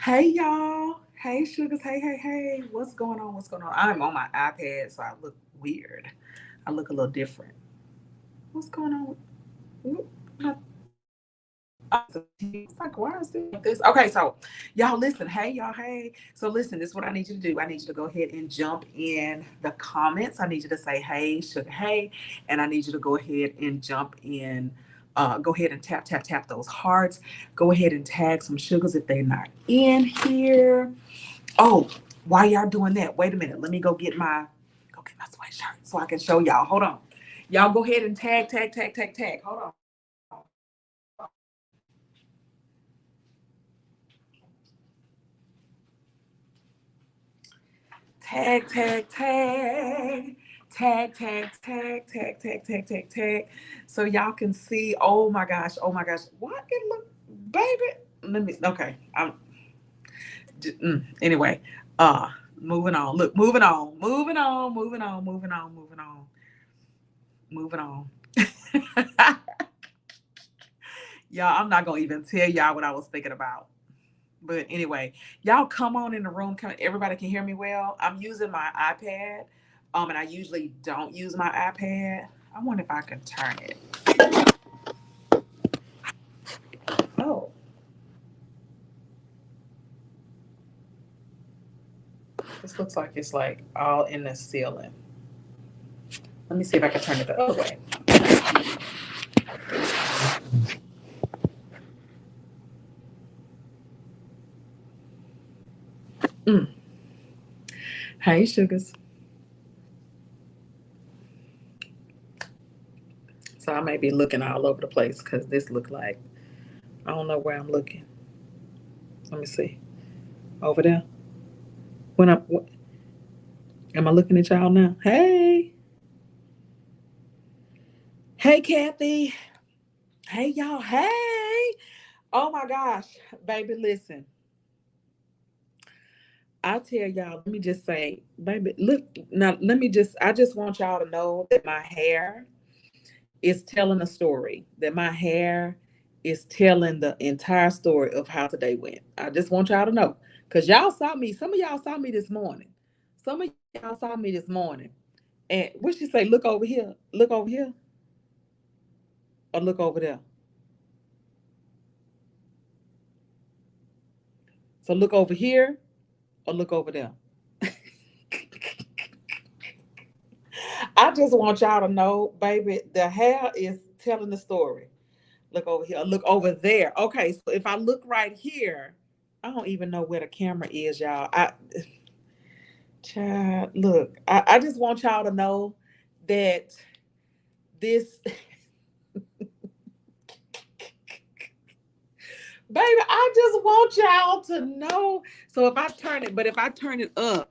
Hey y'all. Hey sugars. Hey. What's going on? What's going on? I'm on my iPad, so I look weird. I look a little different. What's going on? Oop, it's like, why is this? Okay, so y'all listen. Hey, y'all. Hey. So listen, this is what I need you to do. I need you to go ahead and jump in the comments. I need you to say, hey, sugar, hey. And I need you to go ahead and jump in. Go ahead and tap those hearts. Go ahead and tag some sugars if they're not in here. Oh, while y'all doing that, wait a minute. Let me go get my sweatshirt so I can show y'all. Hold on. Y'all go ahead and tag. Hold on. Tag. Tag. So y'all can see. Oh my gosh. What it look, baby? Let me. Okay. Anyway. Moving on. Look, moving on. Y'all, I'm not gonna even tell y'all what I was thinking about. But anyway, y'all come on in the room. Everybody can hear me well. I'm using my iPad. And I usually don't use my iPad. I wonder if I can turn it. Oh, this looks like it's like all in the ceiling. Let me see if I can turn it the other way. Mm. Hey, sugars. So I may be looking all over the place because this look like I don't know where I'm looking. Let me see. Over there. Am I looking at y'all now? Hey, Kathy. Hey, y'all. Hey. Oh my gosh, baby, listen. I tell y'all, let me just say, baby, look, now I just want y'all to know that my hair is telling a story, that my hair is telling the entire story of how today went. I just want y'all to know. Because some of y'all saw me this morning. Some of y'all saw me this morning. And what she say, look over here, or look over there. So look over here or look over there. I just want y'all to know, baby, the hair is telling the story. Look over here, look over there. Okay, so if I look right here, I don't even know where the camera is, y'all. Child, look, I just want y'all to know that this, baby, I just want y'all to know. So if I turn it up,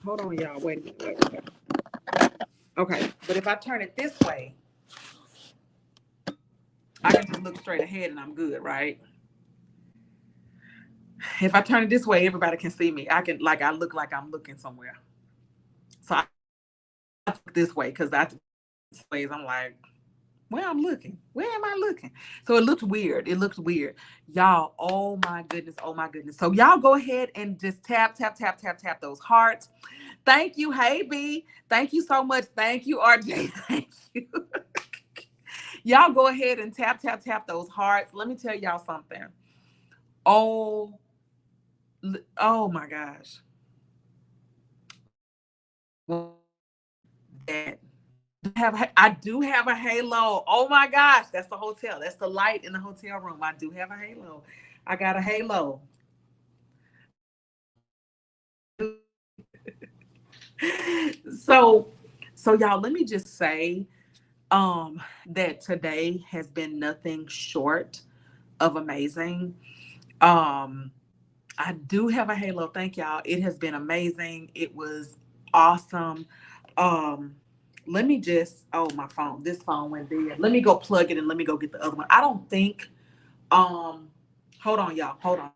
hold on, y'all, wait a minute, wait a minute. Okay, but if I turn it this way, I can just look straight ahead and I'm good, right? If I turn it this way, everybody can see me. I look like I'm looking somewhere. So I look this way because ways I'm like, where I'm looking, where am I looking? So it looks weird. It looks weird, y'all. Oh my goodness. Oh my goodness. So y'all go ahead and just tap those hearts. Thank you, hey B. Thank you so much. Thank you, RJ. Thank you. Y'all go ahead and tap those hearts. Let me tell y'all something. Oh, oh my gosh. That I do have a halo. Oh my gosh, that's the hotel. That's the light in the hotel room. I do have a halo. I got a halo. So so y'all, let me just say that today has been nothing short of amazing. Um I do have a halo. Thank y'all. It has been amazing. It was awesome. Um, let me just my phone. This phone went dead. Let me go plug it and let me go get the other one. I don't think um hold on, y'all. Hold on.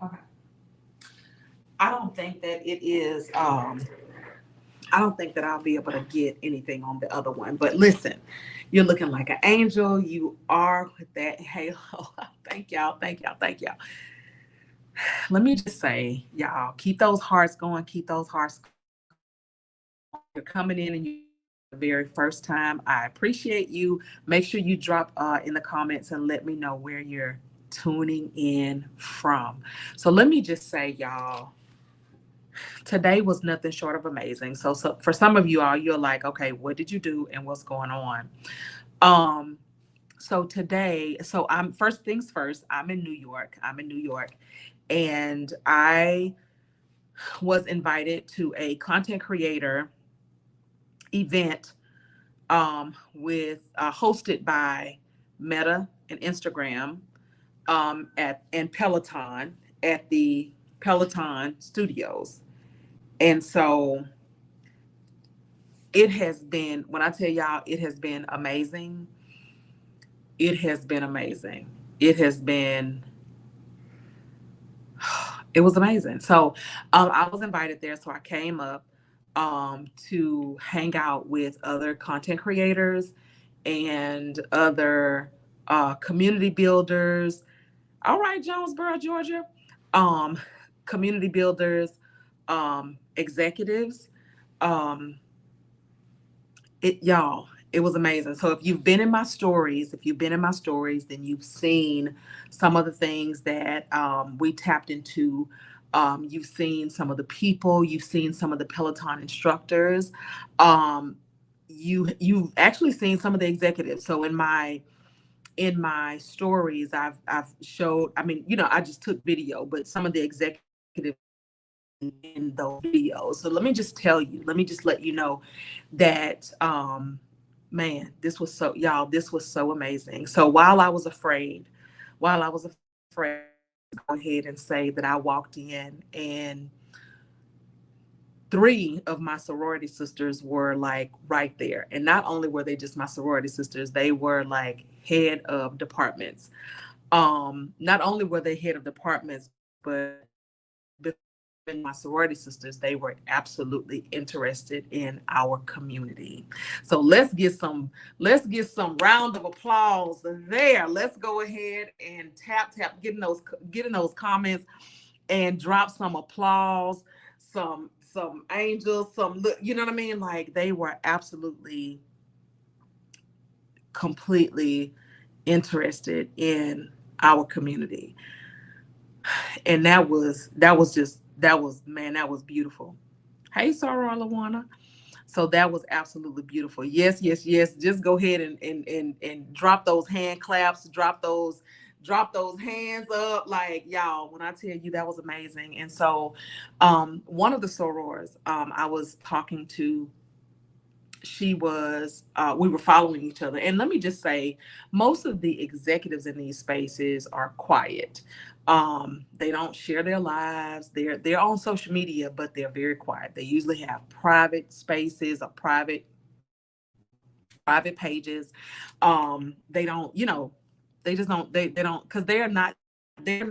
Okay. don't think that it is. I don't think that I'll be able to get anything on the other one. But listen, you're looking like an angel. You are with that halo. Thank y'all. Thank y'all. Thank y'all. Let me just say, y'all, keep those hearts going. Keep those hearts. You're coming in and you the very first time. I appreciate you. Make sure you drop in the comments and let me know where you're tuning in from. So let me just say, y'all, today was nothing short of amazing. So for some of you all, you're like, okay, what did you do and what's going on? Um, so today, so I'm first things first, I'm in New York. I'm in New York, and I was invited to a content creator event with hosted by Meta and Instagram at and Peloton at the Peloton Studios. And so it has been, when I tell y'all, it has been amazing. It has been amazing. It has been, it was amazing. So I was invited there. So I came up to hang out with other content creators and other community builders. All right, Jonesboro, Georgia. Um, Community builders, executives. Um, y'all, it was amazing. So if you've been in my stories, then you've seen some of the things that we tapped into. You've seen some of the people, you've seen some of the Peloton instructors. Um, you've actually seen some of the executives. So in my stories, I've showed. I mean, I just took video, but some of the executives in those videos. So let me just tell you, let me just let you know that man, this was so amazing. So while I was afraid, go ahead and say that I walked in and three of my sorority sisters were like right there. And not only were they just my sorority sisters, they were like head of departments. Not only were they head of departments, but my sorority sisters, they were absolutely interested in our community. So let's get some round of applause there. Let's go ahead and tap, getting those comments and drop some applause, some angels, some look, you know what I mean? Like they were absolutely completely interested in our community. And that was beautiful. Hey, Sarah Lawana. So that was absolutely beautiful. Yes, yes, yes. Just go ahead and drop those hand claps, drop those hands up. Like y'all, when I tell you that was amazing. And so one of the sorors I was talking to, we were following each other. And let me just say, most of the executives in these spaces are quiet. They don't share their lives. They're on social media, but they're very quiet. They usually have private spaces or private pages. They don't, they just don't, they don't, because they're not their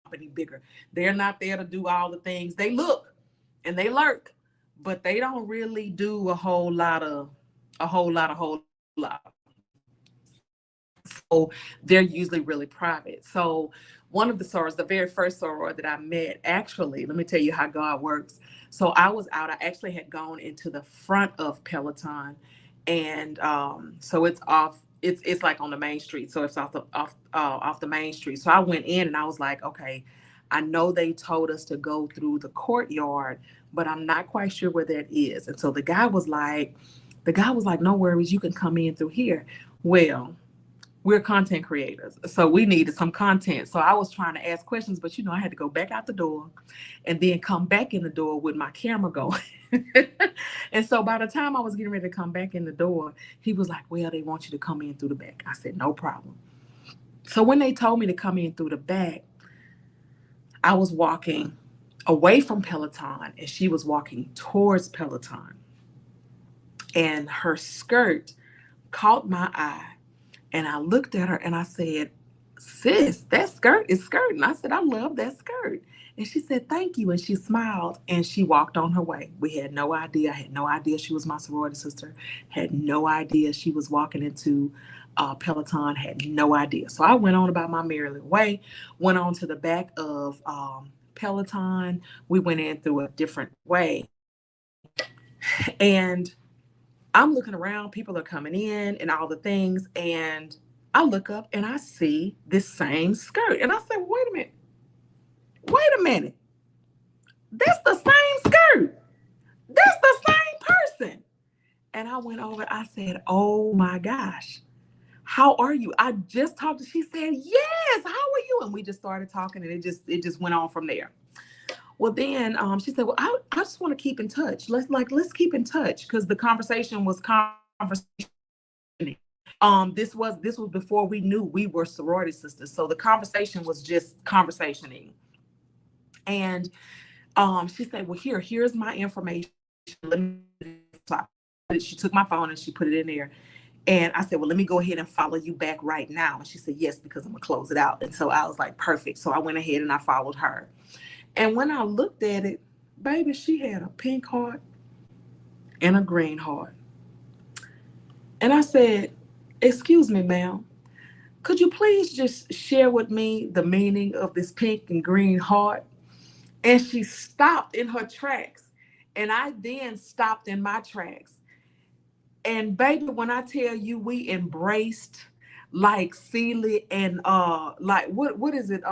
company bigger. They're not there to do all the things. They look and they lurk, but they don't really do a whole lot. So they're usually really private. So one of the sorors, the very first soror that I met, actually, let me tell you how God works. So I was out. I actually had gone into the front of Peloton, and so it's off. It's like on the main street. So it's off the main street. So I went in and I was like, okay, I know they told us to go through the courtyard, but I'm not quite sure where that is. And so the guy was like, no worries, you can come in through here. Well, we're content creators, so we needed some content. So I was trying to ask questions, but I had to go back out the door and then come back in the door with my camera going. And so by the time I was getting ready to come back in the door, he was like, well, they want you to come in through the back. I said, no problem. So when they told me to come in through the back, I was walking away from Peloton and she was walking towards Peloton. And her skirt caught my eye. And I looked at her and I said, sis, that skirt is skirting. I said, I love that skirt. And she said, thank you. And she smiled and she walked on her way. We had no idea. I had no idea she was my sorority sister. Had no idea she was walking into Peloton. Had no idea. So I went on about my merry little way, went on to the back of Peloton. We went in through a different way. And I'm looking around, people are coming in and all the things. And I look up and I see this same skirt. And I said, wait a minute. Wait a minute. That's the same skirt. That's the same person. And I went over, I said, oh my gosh, how are you? I just talked to, she said, yes, how are you? And we just started talking and it just went on from there. Well, then she said, well, I just want to keep in touch. Let's keep in touch. Because the conversation was conversation. This was before we knew we were sorority sisters. So the conversation was just conversationing. And she said, well, here's my information. Let me, she took my phone and she put it in there. And I said, well, let me go ahead and follow you back right now. And she said, yes, because I'm going to close it out. And so I was like, perfect. So I went ahead and I followed her. And when I looked at it, baby, she had a pink heart and a green heart. And I said, excuse me, ma'am, could you please just share with me the meaning of this pink and green heart? And she stopped in her tracks. And I then stopped in my tracks. And baby, when I tell you we embraced like Celie and like what is it?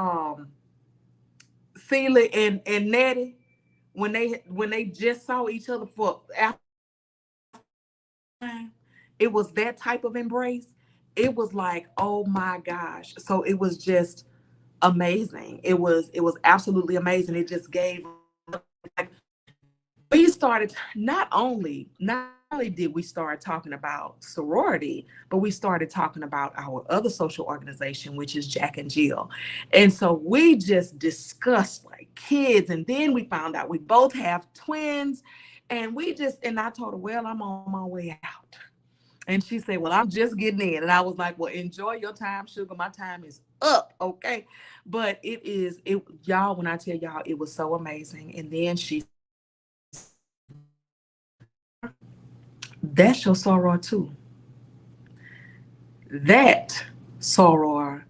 Celie and Nettie when they just saw each other for after time, it was that type of embrace. It was like, oh my gosh. So it was just amazing. It was absolutely amazing. It just gave like we started not only did we start talking about sorority, but we started talking about our other social organization, which is Jack and Jill. And so we just discussed like kids, and then we found out we both have twins, and I told her, well, I'm on my way out. And she said, well, I'm just getting in. And I was like, well, enjoy your time, sugar. My time is up. Okay. But y'all, when I tell y'all, it was so amazing. And then that's your soror too. That soror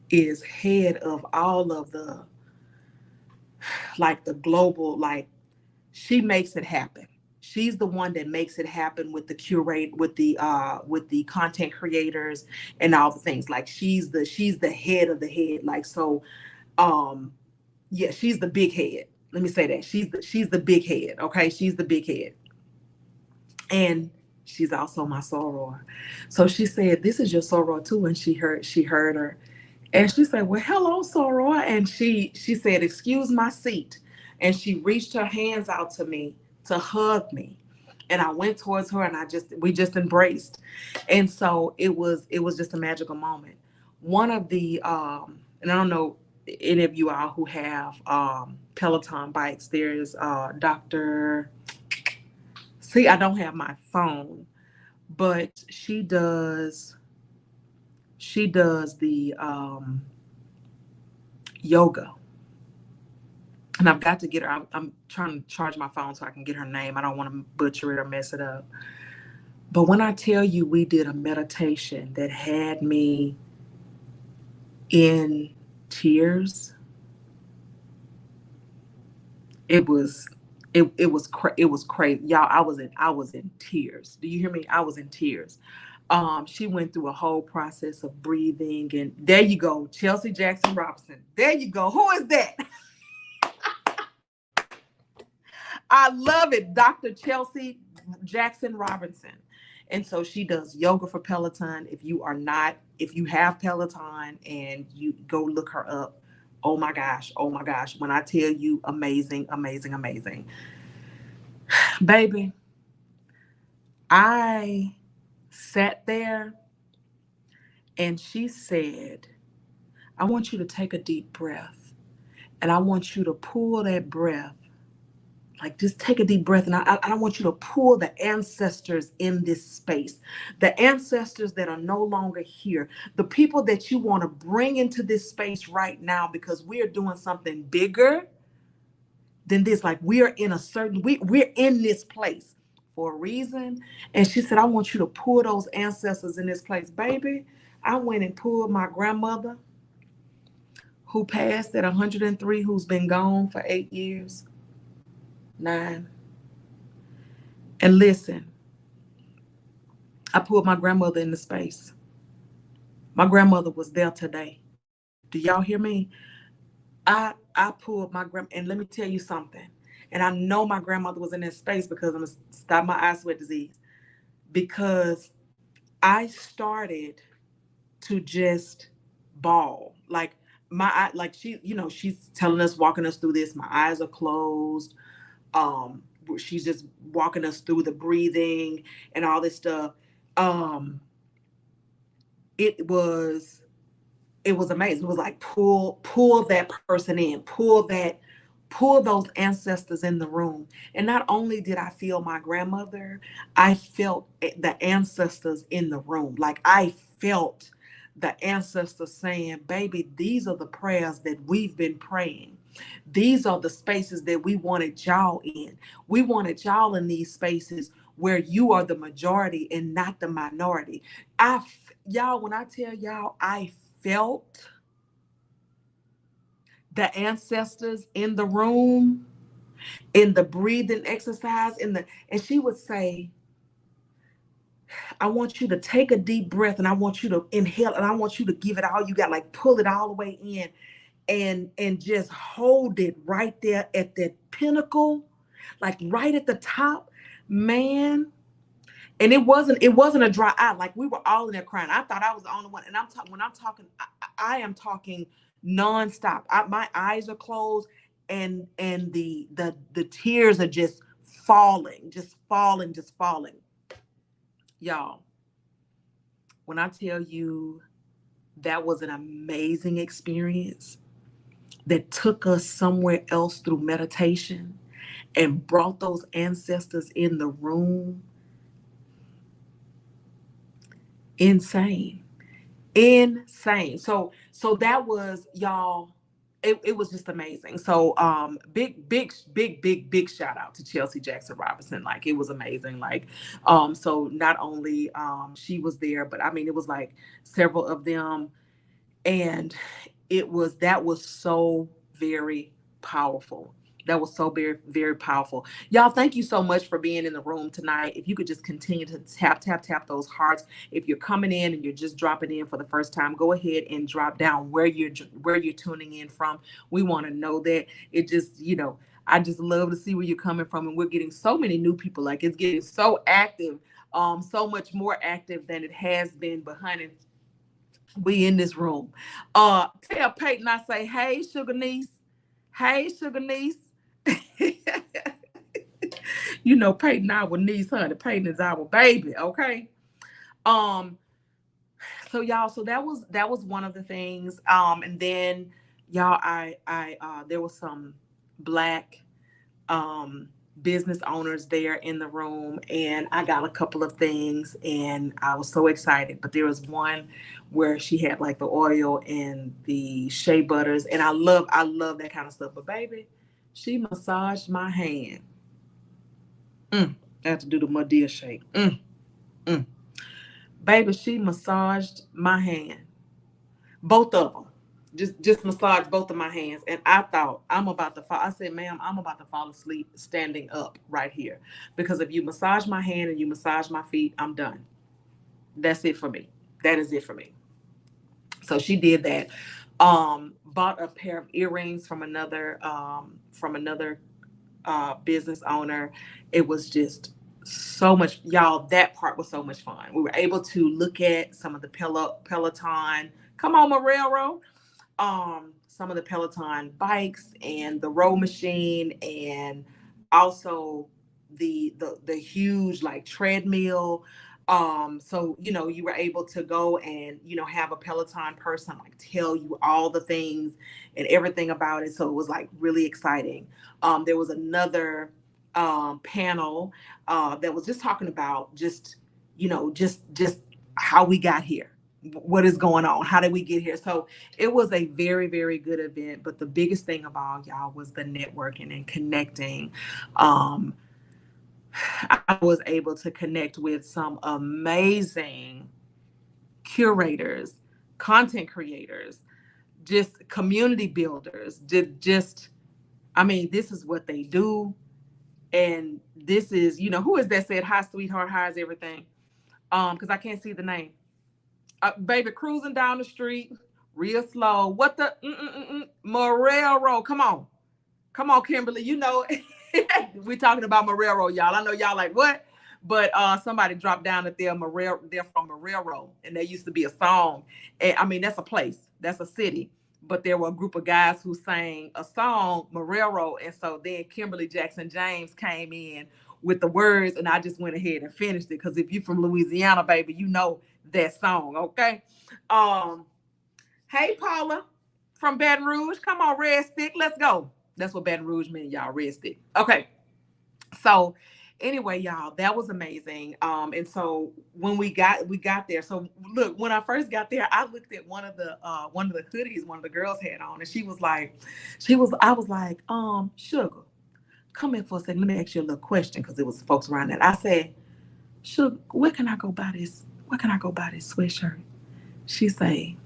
is head of all of the, like the global, like she makes it happen. She's the one that makes it happen with the curate, with the content creators and all the things. Like she's the head of the head. Like so, um, yeah, she's the big head. Let me say that she's the big head. Okay, she's the big head. And she's also my soror. So she said, "This is your soror too." And she heard her, and she said, "Well, hello, soror." And she said, "Excuse my seat," and she reached her hands out to me to hug me, and I went towards her, and we just embraced, and so it was just a magical moment. One of the and I don't know any of you all who have Peloton bikes. There's Dr. See, I don't have my phone, but she does the yoga, and I've got to get her. I'm trying to charge my phone so I can get her name. I don't want to butcher it or mess it up. But when I tell you we did a meditation that had me in tears, it was it was crazy, y'all. I was in tears. Do you hear me? I was in tears. She went through a whole process of breathing, and there you go, Chelsea Jackson Robinson. There you go. Who is that? I love it, Dr. Chelsea Jackson Robinson. And so she does yoga for Peloton. If you have Peloton and you go look her up, oh my gosh, oh my gosh. When I tell you amazing, amazing, amazing. Baby, I sat there and she said, I want you to take a deep breath and I want you to pull that breath Like, just take a deep breath. And I don't want you to pull the ancestors in this space, the ancestors that are no longer here, the people that you want to bring into this space right now, because we are doing something bigger than this. Like, we are in a certain, we're in this place for a reason. And she said, I want you to pull those ancestors in this place. Baby, I went and pulled my grandmother who passed at 103, who's been gone for 8 years, 9. And listen, I pulled my grandmother in the space. My grandmother was there today. Do y'all hear me? I pulled my grandma, and let me tell you something. And I know my grandmother was in that space because I'm gonna stop my eye sweat disease. Because I started to just bawl. Like, my eye, like, she, she's telling us, walking us through this. My eyes are closed. She's just walking us through the breathing and all this stuff. Um, it was amazing. It was like, pull that person in, pull those ancestors in the room. And not only did I feel my grandmother, I felt the ancestors in the room. Like, I felt the ancestors saying, baby, these are the prayers that we've been praying. These are the spaces that we wanted y'all in. We wanted y'all in these spaces where you are the majority and not the minority. Y'all, when I tell y'all, I felt the ancestors in the room, in the breathing exercise, and she would say, I want you to take a deep breath, and I want you to inhale, and I want you to give it all you got, like, pull it all the way in, and just hold it right there at that pinnacle, like right at the top, man. And it wasn't a dry eye. Like, we were all in there crying. I thought I was the only one. And when I'm talking, I am talking nonstop. My eyes are closed, and the tears are just falling, just falling, just falling. Y'all, when I tell you that was an amazing experience that took us somewhere else through meditation and brought those ancestors in the room, insane. Insane. So that was, y'all, it was just amazing. So big shout out to Chelsea Jackson Robinson. Like, it was amazing. Like, so not only she was there, but I mean, it was like several of them. And that was so very powerful. That was so very, very powerful. Y'all, thank you so much for being in the room tonight. If you could just continue to tap those hearts. If you're coming in and you're just dropping in for the first time, go ahead and drop down where you're tuning in from. We want to know that. It just, I just love to see where you're coming from. And we're getting so many new people. Like, it's getting so active, so much more active than it has been. But honey, we in this room. Tell Peyton I say, hey, sugar niece. Hey, sugar niece. Peyton our niece, honey. Peyton is our baby, okay? Um, so y'all, that was one of the things. And then, y'all, I there was some Black business owners there in the room, and I got a couple of things, and I was so excited. But there was one where she had like the oil and the shea butters, and I love that kind of stuff. But baby, she massaged my hand. I had to do the Madea shake. Mm. Baby, she massaged my hand, both of them. Just massage both of my hands. And I thought, I'm about to fall. I said, ma'am, I'm about to fall asleep standing up right here. Because if you massage my hand and you massage my feet, I'm done. That's it for me. That is it for me. So she did that. Bought a pair of earrings from another business owner. It was just so much, y'all. That part was so much fun. We were able to look at some of the Peloton. Come on, my railroad. Some of the Peloton bikes and the row machine, and also the huge, like, treadmill. So you were able to go and have a Peloton person, like, tell you all the things and everything about it. So it was like really exciting. There was another panel that was just talking about just, just how we got here, what is going on, how did we get here. So it was a very, very good event. But the biggest thing of all, y'all, was the networking and connecting. I was able to connect with some amazing curators, content creators, just community builders, just I mean, this is what they do. And this is, who is that said, hi, sweetheart, how's everything? Because I can't see the name. Baby, cruising down the street, real slow. What the, Morel Road, come on. Come on, Kimberly. We're talking about Marrero, y'all. I know y'all like, what? But somebody dropped down that they're from Marrero, and there used to be a song. And I mean, that's a place, that's a city. But there were a group of guys who sang a song, Marrero. And so then Kimberly Jackson James came in with the words, and I just went ahead and finished it. Because if you're from Louisiana, baby, you know that song, okay? Hey, Paula from Baton Rouge. Come on, Red Stick, let's go. That's what Baton Rouge means, y'all, Red Stick. Okay. So anyway, y'all, that was amazing. And so when we got there, so look, when I first got there, I looked at one of the hoodies one of the girls had on, and I was like, Sugar, come in for a second. Let me ask you a little question, because it was folks around that. I said, Sugar, where can I go buy this? Where can I go buy this sweatshirt? She say,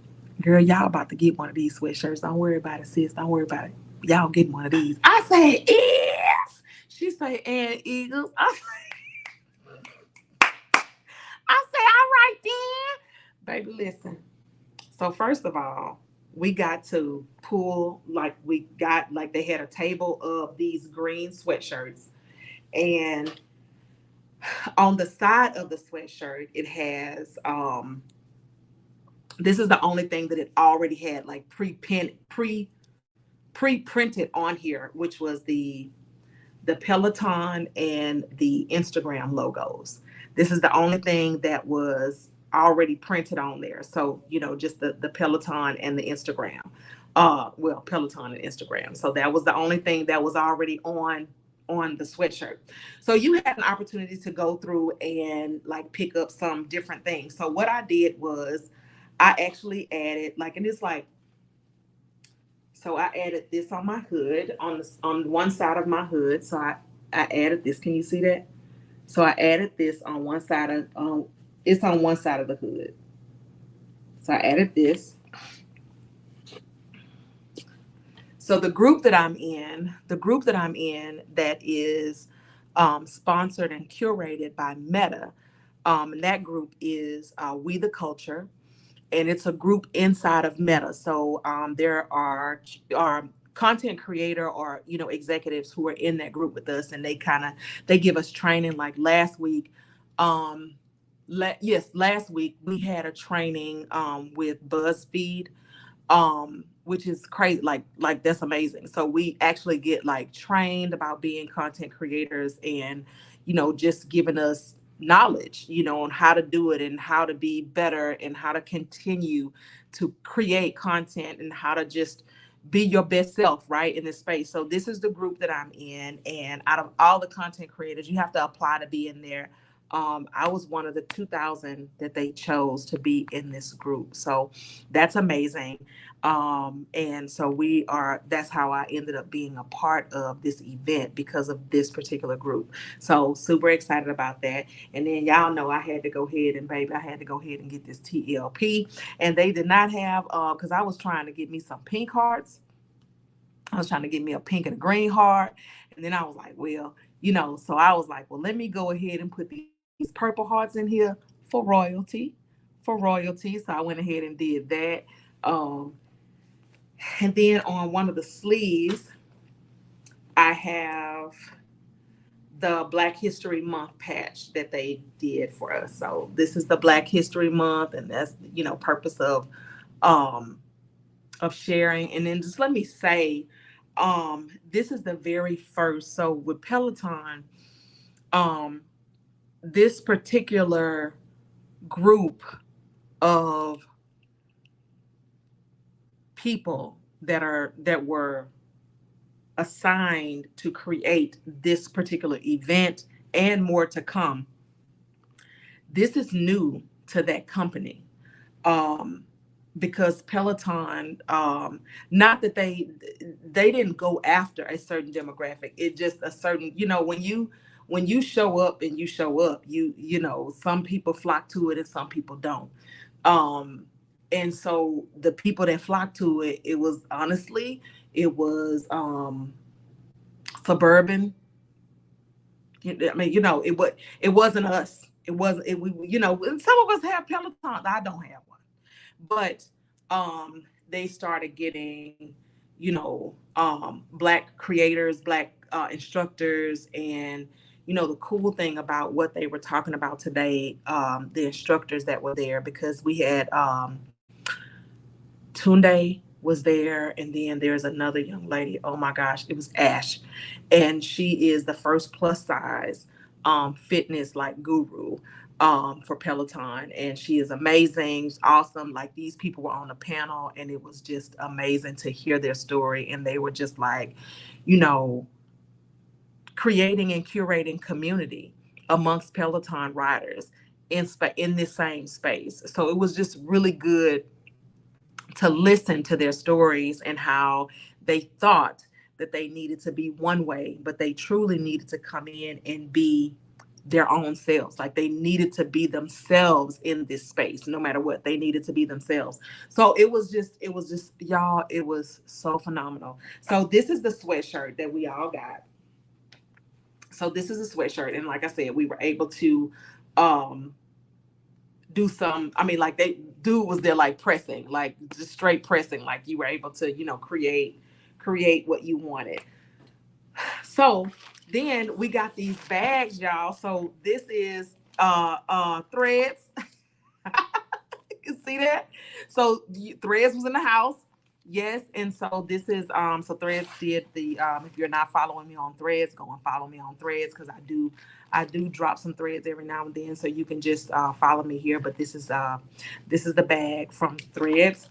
girl, y'all about to get one of these sweatshirts. Don't worry about it, sis. Don't worry about it. Y'all getting one of these. I say, yes. She say, and Eagles. I say, all right then. Baby, listen. So first of all, we got to pull, like they had a table of these green sweatshirts. And on the side of the sweatshirt, it has this is the only thing that it already had like pre-printed on here, which was the Peloton and the Instagram logos. This is the only thing that was already printed on there. So, just the Peloton and the Instagram. Peloton and Instagram. So that was the only thing that was already on the sweatshirt. So you had an opportunity to go through and like pick up some different things. So what I did was I actually added like, and it's like, so I added this on my hood, on one side of my hood. So I added this. Can you see that? So I added this on one side of it's on one side of the hood. So I added this. So the group that I'm in, that is sponsored and curated by Meta, and that group is We the Culture, and it's a group inside of Meta. So there are content creator or executives who are in that group with us, and they give us training. Like last week, last week we had a training with BuzzFeed, which is crazy. Like that's amazing. So we actually get like trained about being content creators, and just giving us knowledge, on how to do it and how to be better and how to continue to create content and how to just be your best self, right, in this space. So this is the group that I'm in, and out of all the content creators, you have to apply to be in there. I was one of the 2,000 that they chose to be in this group. So that's amazing. And so that's how I ended up being a part of this event, because of this particular group. So super excited about that. And then y'all know I had to go ahead and get this TLP. And they did not have, because I was trying to get me some pink hearts. I was trying to get me a pink and a green heart. And then I was like, well, so I was like, well, let me go ahead and put these purple hearts in here for royalty. So I went ahead and did that. And then on one of the sleeves, I have the Black History Month patch that they did for us. So this is the Black History Month, and that's purpose of sharing. And then just let me say, this is the very first. So with Peloton, this particular group of people that were assigned to create this particular event and more to come. This is new to that company. Um, because Peloton, not that they didn't go after a certain demographic. It just a certain, when you show up and you show up, some people flock to it and some people don't. Um, and so the people that flocked to it, it was honestly, it was suburban. I mean, it wasn't us. It wasn't. And some of us have Pelotons. I don't have one, but they started getting, black creators, black instructors, and the cool thing about what they were talking about today, the instructors that were there, because we had Tunde was there, and then there's another young lady. Oh my gosh, it was Ash, and she is the first plus size fitness like guru for Peloton, and she is amazing, she's awesome. Like, these people were on the panel, and it was just amazing to hear their story, and they were just like, you know, creating and curating community amongst Peloton riders in this same space. So it was just really good to listen to their stories and how they thought that they needed to be one way, but they truly needed to come in and be their own selves. Like, they needed to be themselves in this space. No matter what, they needed to be themselves. So it was just y'all, it was so phenomenal. So this is the sweatshirt that we all got. So this is a sweatshirt, and like I said, we were able to um do some, I mean, like, they dude was there, like, pressing, like, just straight pressing, like you were able to, create what you wanted. So then we got these bags, y'all. So this is Threads. You see that? So Threads was in the house. Yes, and so this is so Threads did the if you're not following me on Threads, go and follow me on Threads, because I do drop some threads every now and then, so you can just follow me here. But this is the bag from Threads.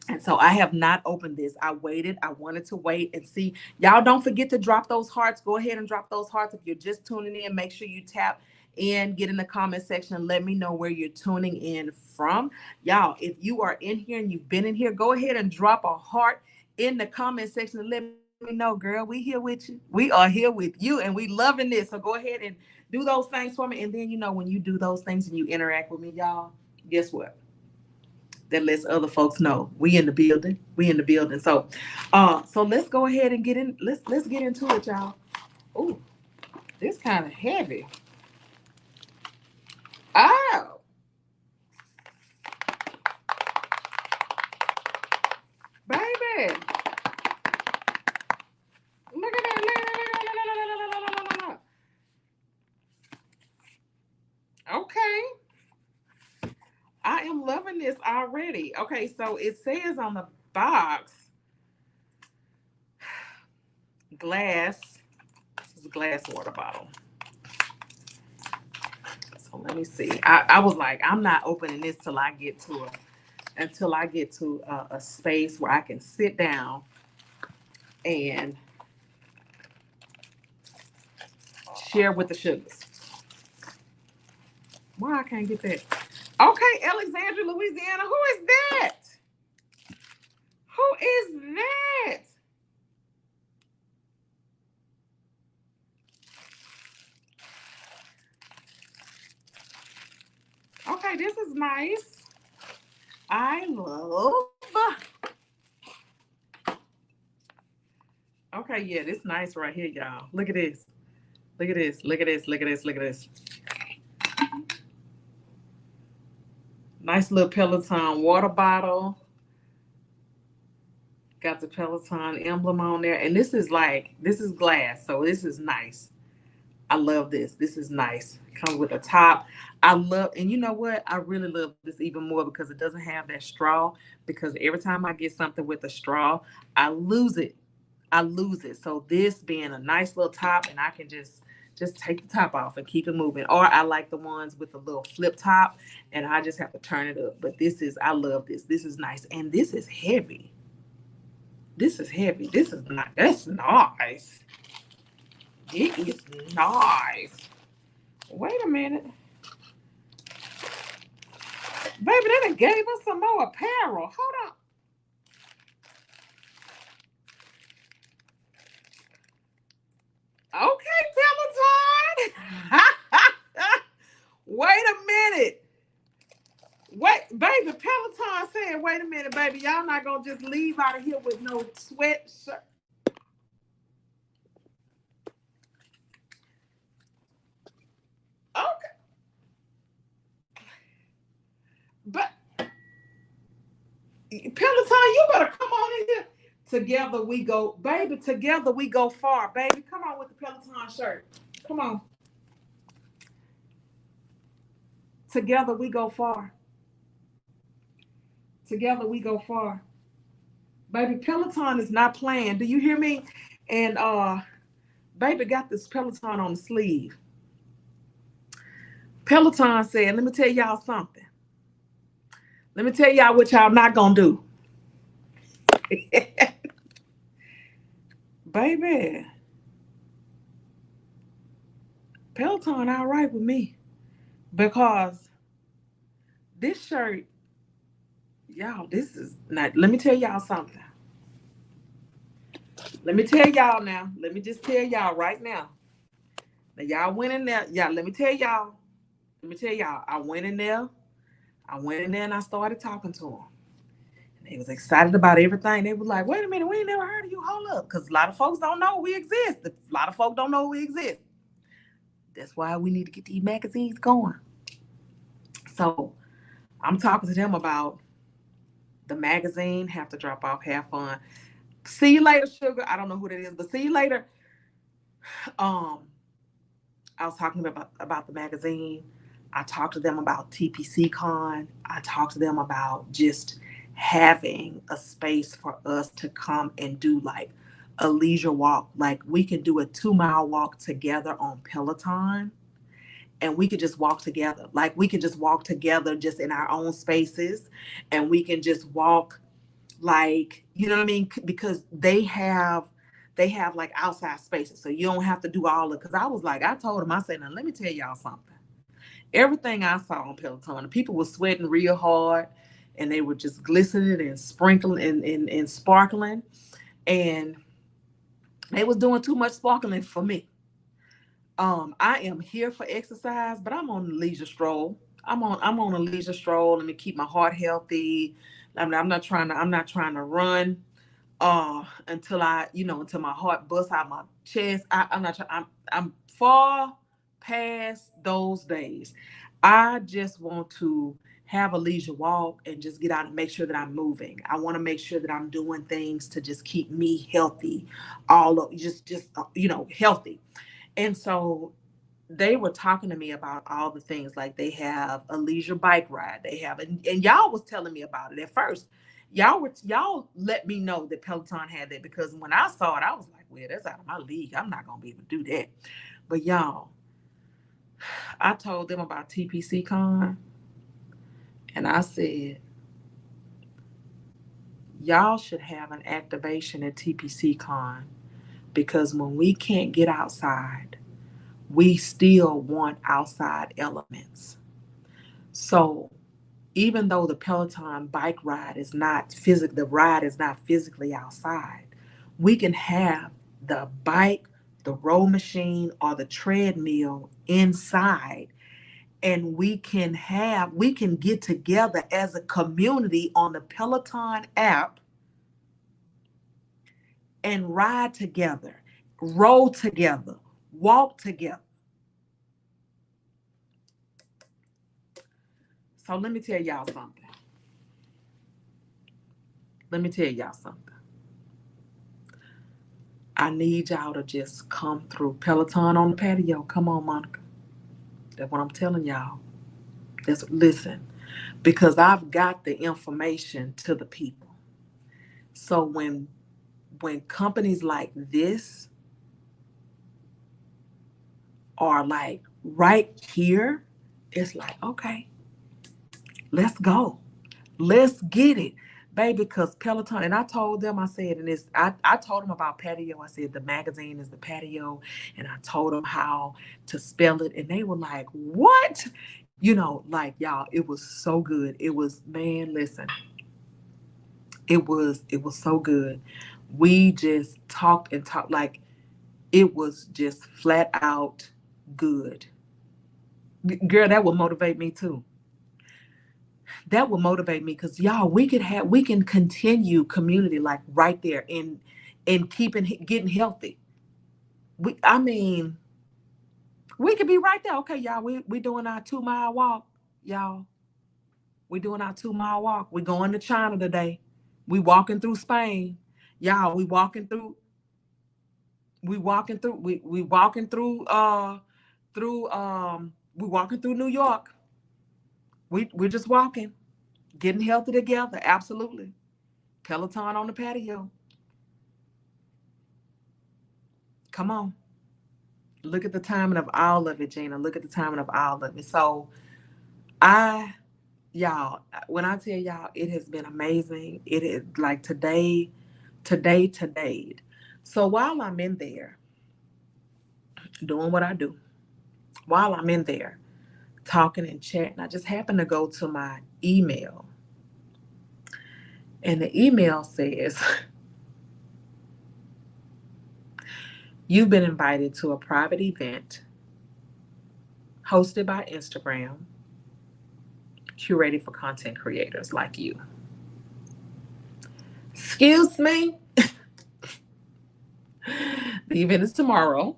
And so I have not opened this. I waited. I wanted to wait and see. Y'all don't forget to drop those hearts. Go ahead and drop those hearts. If you're just tuning in, make sure you tap in, get in the comment section, and let me know where you're tuning in from. Y'all, if you are in here and you've been in here, go ahead and drop a heart in the comment section and let me know, girl. We here with you. We are here with you, and we loving this. So go ahead and do those things for me. And then, when you do those things and you interact with me, y'all, guess what? That lets other folks know we in the building. We in the building. So let's go ahead and get in. Let's get into it, y'all. Ooh, this kind of heavy. Oh, baby. Look at that. Look. Okay. I am loving this already. Okay, so it says on the box, glass. This is a glass water bottle. So let me see. I was like, I'm not opening this till I get to a space where I can sit down and share with the sugars. Why I can't get that? Okay, Alexandria, Louisiana. Who is that? Who is that? Okay, this is nice. I love. Okay, yeah, this nice right here, y'all. Look at this. Look at this. Look at this. Look at this. Look at this. Nice little Peloton water bottle. Got the Peloton emblem on there. And this is glass. So this is nice. I love this. This is nice. It comes with a top. And you know what? I really love this even more because it doesn't have that straw. Because every time I get something with a straw, I lose it. So this being a nice little top, and I can just take the top off and keep it moving. Or I like the ones with the little flip top, and I just have to turn it up. But I love this. This is nice. And this is heavy. This is heavy. This is not. That's nice. It is nice. Wait a minute. Baby, they done gave us some more apparel. Hold on. Okay, Peloton. Wait a minute. Wait, baby, Peloton said, wait a minute, baby. Y'all not going to just leave out of here with no sweatshirt. Okay. But Peloton, you better come on in here. Together we go, baby. Together we go far, baby. Come on with the Peloton shirt. Come on. Together we go far. Together we go far. Baby, Peloton is not playing. Do you hear me? And baby got this Peloton on the sleeve. Peloton said, let me tell y'all something. Let me tell y'all what y'all not gonna do. Baby, Peloton all right with me. Because this shirt, y'all, this is not, let me tell y'all something. Let me tell y'all now. Let me just tell y'all right now. Now y'all went in there. Yeah, let me tell y'all. I went in there and I started talking to them. And they was excited about everything. They was like, wait a minute, we ain't never heard of you. Hold up. Because a lot of folks don't know we exist. A lot of folks don't know we exist. That's why we need to get these magazines going. So I'm talking to them about the magazine, have to drop off, have fun. See you later, sugar. I don't know who that is, but see you later. I was talking about the magazine. I talked to them about TPC Con. I talked to them about just having a space for us to come and do like a leisure walk. Like we can do a 2-mile walk together on Peloton and we could just walk together. Like we could just walk together just in our own spaces and we can just walk like, you know what I mean? Because they have like outside spaces. So you don't have to do all of, because I was like, I told them, I said, now let me tell y'all something. Everything I saw on Peloton, the people were sweating real hard and they were just glistening and sprinkling and sparkling. And they was doing too much sparkling for me. I am here for exercise, but I'm on a leisure stroll. I'm on a leisure stroll. Let me keep my heart healthy. I'm not trying to run until until my heart busts out my chest. I'm not trying. I'm far past those days. I just want to have a leisure walk and just get out and make sure that I'm moving. I want to make sure that I'm doing things to just keep me healthy, all of just healthy. And so they were talking to me about all the things, like they have a leisure bike ride. They have, and y'all was telling me about it at first. Y'all let me know that Peloton had that, because when I saw it, I was like, well, that's out of my league. I'm not gonna be able to do that. But y'all, I told them about TPC Con and I said, y'all should have an activation at TPC Con, because when we can't get outside, we still want outside elements. So even though the Peloton bike ride is not the ride is not physically outside, we can have the bike, the row machine, or the treadmill inside, and we can get together as a community on the Peloton app and ride together, roll together, walk together. So let me tell y'all something. Let me tell y'all something. I need y'all to just come through. Peloton on the patio. Come on, Monica. That's what I'm telling y'all. Listen, because I've got the information to the people. So when companies like this are like right here, it's like, okay, let's go. Let's get it. baby, because Peloton, and I told them, I said, and I told them about patio. I said, the magazine is the patio. And I told them how to spell it. And they were like, what? Like, y'all, it was so good. It was, man, listen, it was so good. We just talked and talked, like, it was just flat out good. Girl, that would motivate me too. That will motivate me because y'all, we can continue community like right there and keeping getting healthy. I mean, we could be right there. Okay, y'all, we doing our 2 mile walk, y'all. We doing our 2 mile walk. We going to China today. We walking through Spain, y'all. We walking through New York. We're just walking, getting healthy together. Absolutely. Peloton on the patio. Come on. Look at the timing of all of it, Gina. Look at the timing of all of it. So I, y'all, when I tell y'all, it has been amazing. It is like today. So while I'm in there doing what I do, while I'm in there talking and chatting, I just happen to go to my email. And the email says, you've been invited to a private event hosted by Instagram, curated for content creators like you. Excuse me. The event is tomorrow,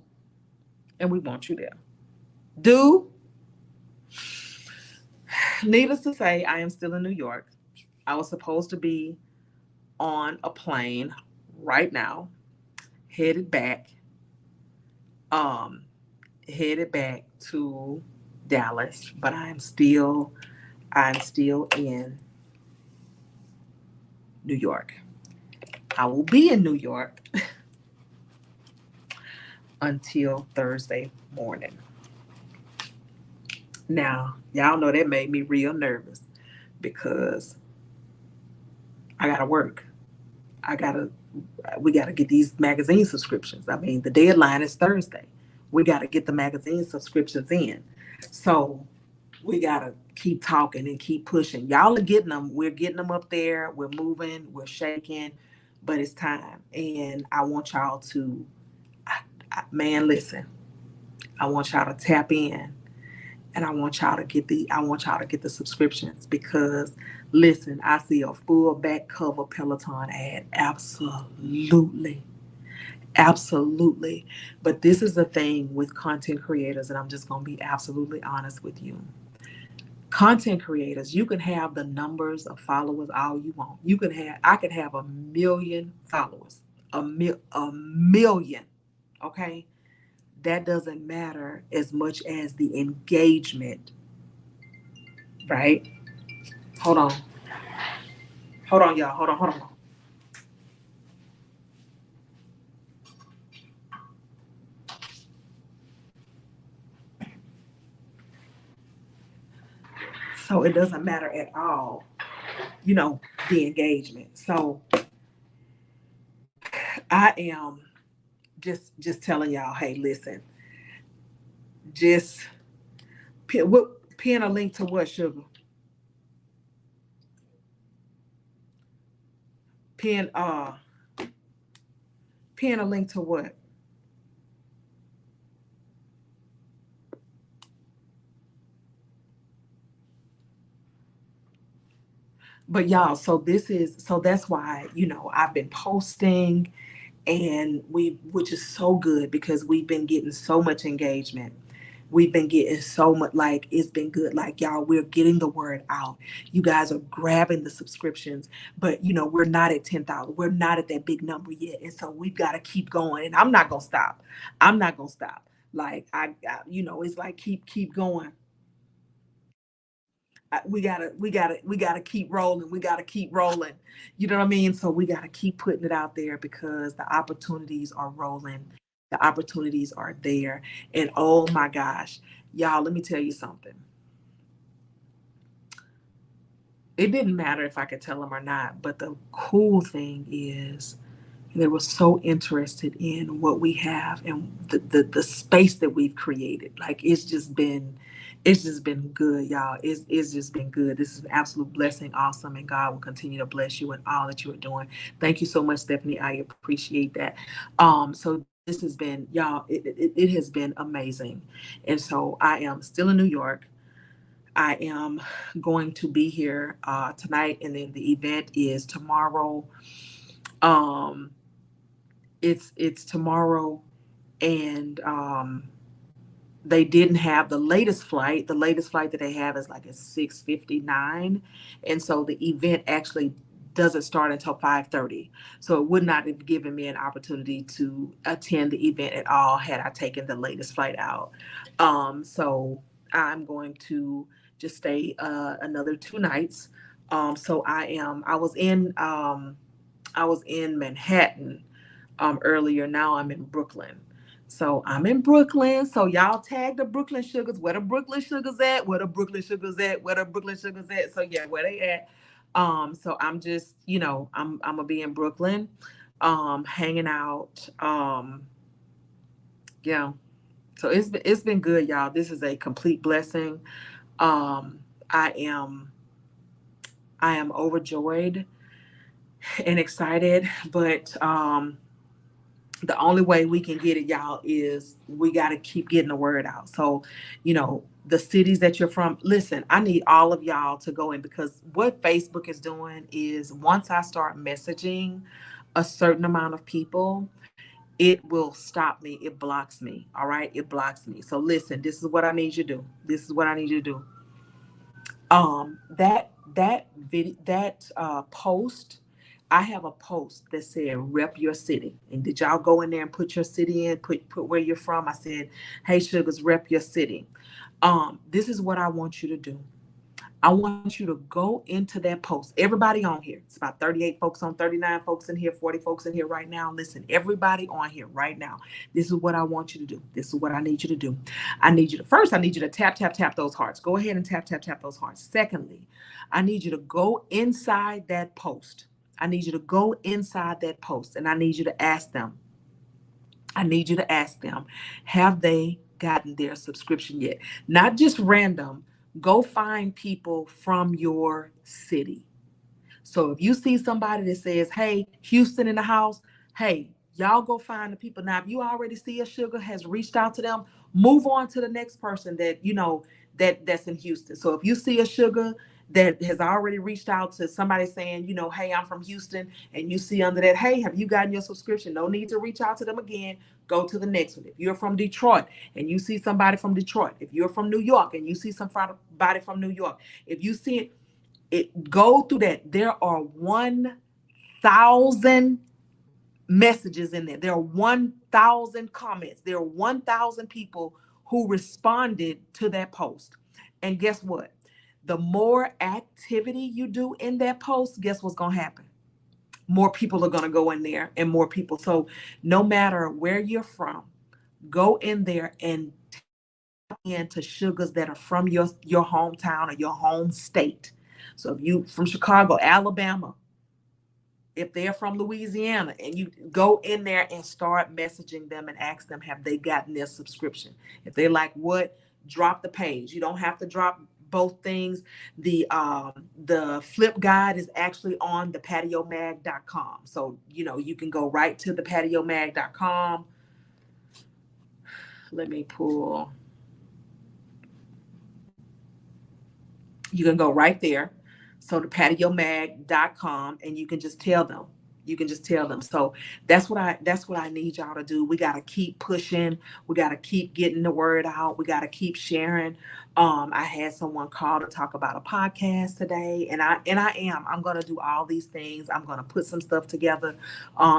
and we want you there. Do Needless to say, I am still in New York. I was supposed to be on a plane right now, headed back, um, headed back to Dallas, but I'm still in New York. I will be in New York until Thursday morning. Now, y'all know that made me real nervous because I gotta work. I gotta we gotta get these magazine subscriptions. I mean, the deadline is Thursday. We gotta get the magazine subscriptions in. So we gotta keep talking and keep pushing. Y'all are getting them. We're getting them up there. We're moving. We're shaking, but it's time. And I want y'all to, man, listen. I want y'all to tap in and I want y'all to get the subscriptions because listen, I see a full back cover Peloton ad. Absolutely. Absolutely. But this is the thing with content creators, and I'm just going to be absolutely honest with you. Content creators, you can have the numbers of followers all you want. I could have 1 million followers, a million. Okay. That doesn't matter as much as the engagement, right? Hold on. Hold on, y'all. Hold on. So it doesn't matter at all, you know, the engagement. So I am just telling y'all, hey, listen, just pin a link to what, sugar? Pin pin a link to what? But y'all, so that's why, I've been posting and which is so good because we've been getting so much engagement. We've been getting so much, like, it's been good. Like, y'all, we're getting the word out. You guys are grabbing the subscriptions, but we're not at 10,000. We're not at that big number yet. And so we've got to keep going. And I'm not going to stop. I'm not going to stop. Like, it's like, keep going. We gotta keep rolling. We gotta keep rolling. You know what I mean? So we gotta keep putting it out there because the opportunities are rolling. The opportunities are there. And oh my gosh, y'all, let me tell you something. it didn't matter if I could tell them or not. But the cool thing is they were so interested in what we have and the space that we've created. Like it's just been good, y'all. It's just been good. This is an absolute blessing, awesome, and God will continue to bless you in all that you are doing. Thank you so much, Stephanie. I appreciate that. So this has been, y'all, it has been amazing. And so I am still in New York. I am going to be here tonight, and then the event is tomorrow. Um, it's tomorrow, and they didn't have the latest flight. The latest flight that they have is like at 6:59, and so the event actually doesn't start until 5:30. So it would not have given me an opportunity to attend the event at all had I taken the latest flight out. So I'm going to just stay another 2 nights. So I was in Manhattan earlier. Now I'm in Brooklyn. So I'm in Brooklyn. So y'all tag the Brooklyn Sugars. Where the Brooklyn Sugars at? Where the Brooklyn Sugars at? Where the Brooklyn Sugars at? So yeah, where they at? So I'm just, I'm gonna be in Brooklyn, hanging out. Yeah. So it's been good, y'all. This is a complete blessing. Um, I am I am overjoyed and excited, but the only way we can get it, y'all, is we got to keep getting the word out. So, the cities that you're from, listen, I need all of y'all to go in, because what Facebook is doing is once I start messaging a certain amount of people, it will stop me. It blocks me. All right. It blocks me. So listen, this is what I need you to do. This is what I need you to do. That video, that post, I have a post that said rep your city. And did y'all go in there and put your city in, put where you're from? I said, hey sugars, rep your city. This is what I want you to do. I want you to go into that post. Everybody on here, it's about 38 folks on, 39 folks in here, 40 folks in here right now. Listen, everybody on here right now. This is what I want you to do. This is what I need you to do. I need you to tap, tap, tap those hearts. Go ahead and tap, tap, tap those hearts. Secondly, I need you to go inside that post. I need you to go inside that post, and I need you to ask them. I need you to ask them, have they gotten their subscription yet? Not just random. Go find people from your city. So if you see somebody that says, hey, Houston in the house, hey, y'all go find the people. Now, if you already see a sugar has reached out to them, move on to the next person that, that's in Houston. So if you see a sugar that has already reached out to somebody saying, hey, I'm from Houston, and you see under that, hey, have you gotten your subscription? No need to reach out to them again. Go to the next one. If you're from Detroit and you see somebody from Detroit, if you're from New York and you see somebody from New York, if you see it, go through that. There are 1,000 messages in there. There are 1,000 comments. There are 1,000 people who responded to that post. And guess what? The more activity you do in that post, guess what's going to happen? More people are going to go in there, and more people. So no matter where you're from, go in there and into sugars that are from your hometown or your home state. So if you from Chicago, Alabama, if they're from Louisiana, and you go in there and start messaging them and ask them, have they gotten their subscription? If they like what, drop the page. You don't have to drop both things. The flip guide is actually on the patiomag.com. So, you can go right to the patiomag.com. Let me pull. You can go right there. So the patiomag.com, and you can just tell them. You can just tell them. So that's what I need y'all to do. We got to keep pushing. We got to keep getting the word out. We got to keep sharing. I had someone call to talk about a podcast today, and I'm going to do all these things. I'm going to put some stuff together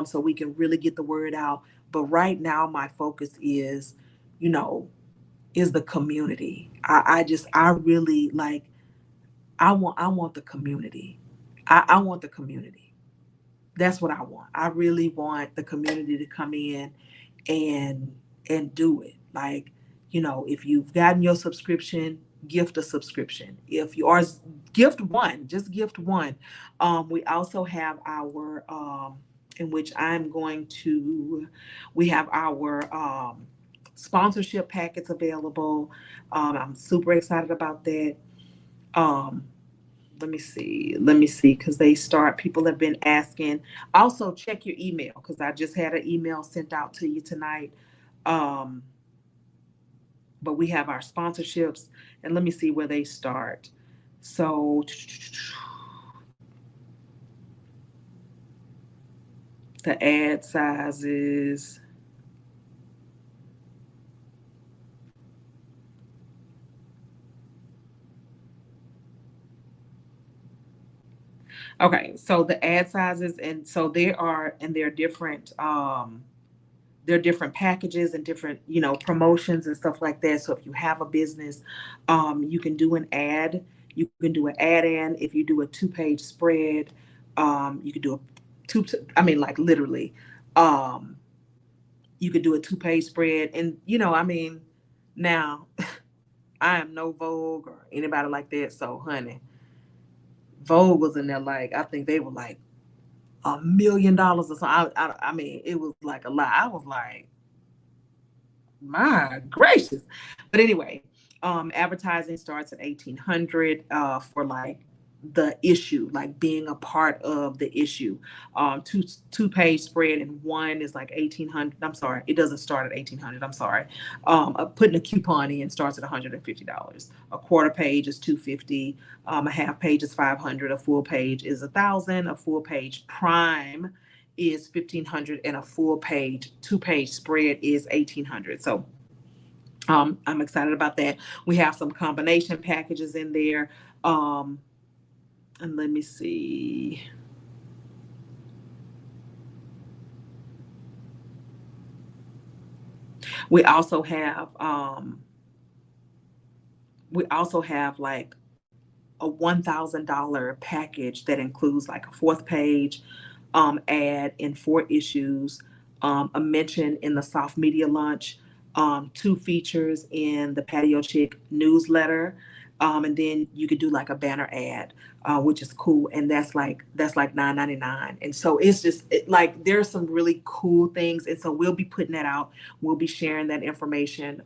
so we can really get the word out. But right now my focus is, is the community. I really like, I want the community. I want the community. That's what I want. I really want the community to come in and do it. Like, if you've gotten your subscription, gift a subscription. If you are gift one, just gift one. We also have our in which I'm going to we have our sponsorship packets available. I'm super excited about that. Um, let me see, because they start, people have been asking. Also, check your email because I just had an email sent out to you tonight. Um, but we have our sponsorships, and let me see where they start. So the ad sizes. Okay, so the ad sizes, and so they're different. There are different packages and different, promotions and stuff like that. So if you have a business, you can do an ad. You can do an ad in. If you do a two-page spread, you could do a I mean, like literally, um, you could do a two-page spread, and now I am no Vogue or anybody like that. So, honey, Vogue was in there like I think they were like $1 million or something. I mean, it was like a lot. I was like, my gracious. But anyway, advertising starts at 1800 for like the issue, like being a part of the issue. Two page spread and one is like 1800. I'm sorry, it doesn't start at 1800. I'm sorry. Putting a coupon in starts at $150. A quarter page is 250. A half page is 500. A full page is 1,000. A full page prime is 1,500, and a full page two-page spread is 1,800. So I'm excited about that. We have some combination packages in there. Um, and let me see. We also have like a $1,000 package that includes like a fourth page ad in 4 issues, a mention in the soft media lunch, 2 features in the Patio Chick newsletter, and then you could do like a banner ad, which is cool, and that's like $9.99. And so it's just like there's some really cool things, and so we'll be putting that out. We'll be sharing that information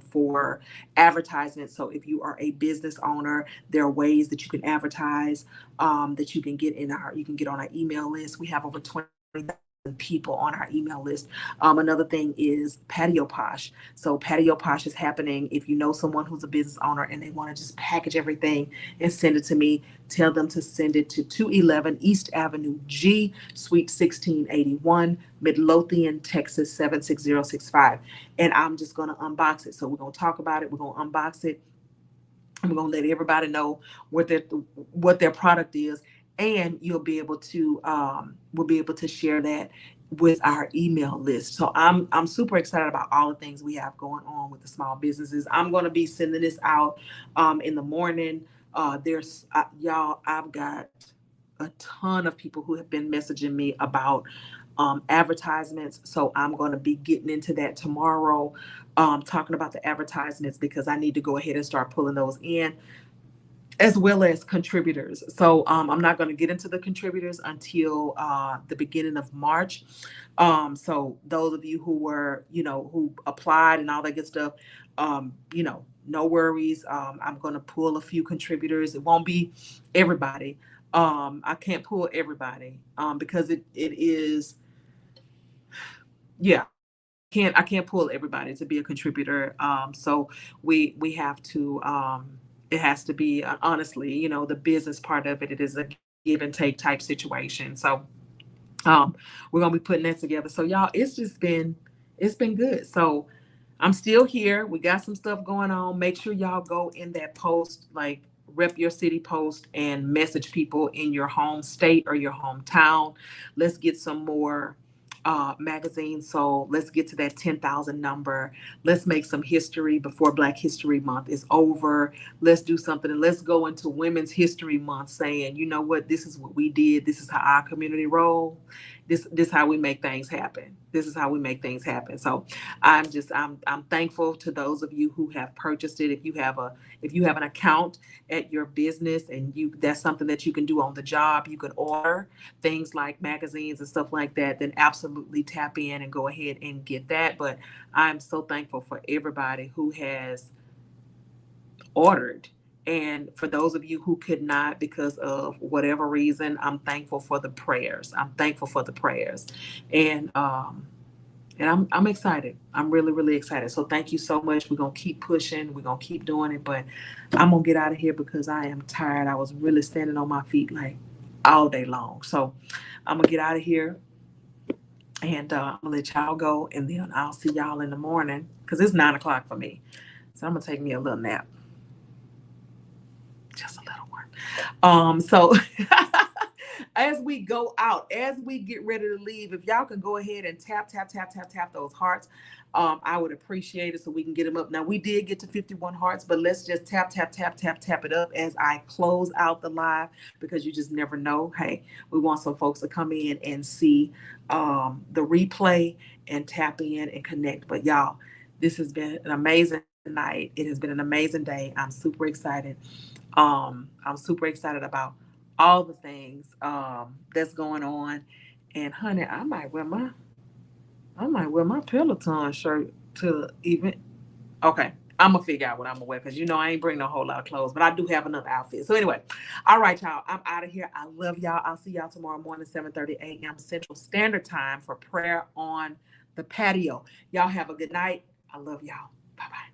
for advertisement. So if you are a business owner, there are ways that you can advertise, that you can get on our email list. We have over 20,000 people on our email list. Another thing is Patio Posh. So Patio Posh is happening. If you know someone who's a business owner and they want to just package everything and send it to me, tell them to send it to 211 East Avenue G, Suite 1681, Midlothian, Texas 76065. And I'm just going to unbox it. So we're going to talk about it. We're going to unbox it. I'm going to let everybody know what their product is, and we'll be able to share that with our email list. So I'm super excited about all the things we have going on with the small businesses. I'm going to be sending this out in the morning. There's y'all, I've got a ton of people who have been messaging me about advertisements. So I'm going to be getting into that tomorrow, talking about the advertisements because I need to go ahead and start pulling those in, as well as contributors. So I'm not going to get into the contributors until the beginning of March. So those of you who applied and all that good stuff, no worries. I'm going to pull a few contributors. It won't be everybody. I can't pull everybody because it is, yeah. I can't pull everybody to be a contributor. So we have to. It has to be honestly, the business part of it. It is a give and take type situation. So we're gonna be putting that together. So y'all, it's been good. So I'm still here. We got some stuff going on. Make sure y'all go in that post, like rep your city post, and message people in your home state or your hometown. Let's get some more magazines. So let's get to that 10,000 number. Let's make some history before Black History Month is over. Let's do something, and let's go into Women's History Month saying, you know what, this is what we did. This is how our community roll. this how we make things happen. This is how we make things happen. So I'm thankful to those of you who have purchased it. If you have an account at your business and that's something that you can do on the job, you can order things like magazines and stuff like that, then absolutely tap in and go ahead and get that. But I'm so thankful for everybody who has ordered. And for those of you who could not because of whatever reason, I'm thankful for the prayers. I'm thankful for the prayers. And I'm excited. I'm really, really excited. So thank you so much. We're gonna keep pushing. We're gonna keep doing it. But I'm gonna get out of here because I am tired. I was really standing on my feet like all day long. So I'm gonna get out of here and I'm gonna let y'all go, and then I'll see y'all in the morning because it's 9 o'clock for me. So I'm gonna take me a little nap. Just a little one. So as we go out, as we get ready to leave, if y'all can go ahead and tap those hearts, I would appreciate it so we can get them up. Now we did get to 51 hearts, but let's just tap it up as I close out the live, because you just never know. Hey, we want some folks to come in and see the replay and tap in and connect. But y'all, this has been an amazing night. It has been an amazing day. I'm super excited. I'm super excited about all the things that's going on. And honey, I might wear my Peloton shirt to the event. Okay. I'm gonna figure out what I'm gonna wear because I ain't bringing a whole lot of clothes, but I do have enough outfits. So anyway, all right, y'all. I'm out of here. I love y'all. I'll see y'all tomorrow morning, 7:30 a.m. Central Standard Time for prayer on the patio. Y'all have a good night. I love y'all. Bye bye.